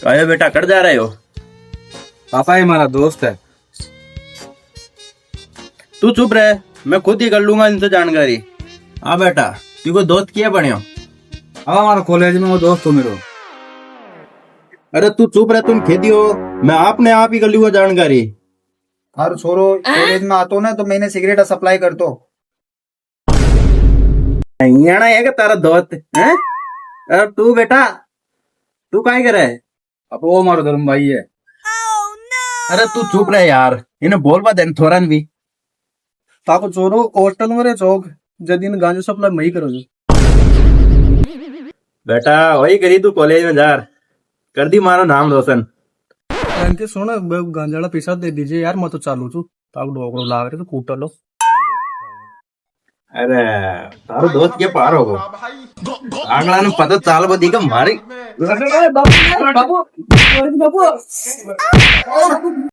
अरे बेटा कट जा रहे हो? पापा ये हमारा दोस्त है। तू चुप रहे, मैं खुद ही कर लूंगा इनसे जानकारी। हाँ बेटा, तू को दोस्त किया बने हो? अब हमारा कॉलेज में वो दोस्त हो मेरो। अरे तू चुप रहे, तुम खेती हो, मैं आपने आप ही कर लूंगा जानकारी। हर छोरो कॉलेज में आतो ना तो मैंने सिगरेट सप्लाई करतो। यहाँ है क्या तारा दोस्त है? अरे तू बेटा, तू काय करे? अब वो हमारा धर्म भाई है। अरे तू चुप रहे यार, इन्हें बोल बा देन थोड़ा भी। ताको छोरो हॉस्टल में रे चौक जदीन गांजो सप्लाई मई करो जो। बेटा वही करी तू कॉलेज में जा, कर दी मारो नाम रोशन। इनके सुन गांजाड़ा पैसा दे दीजिए यार, मैं तो चालू छू। ताको डोकरो लाग रहे तो कूट लो। अरे तारो दोस्त के पार होगो, आगला ने पता चाल बदी का मारी। बाबू बाबू बाबू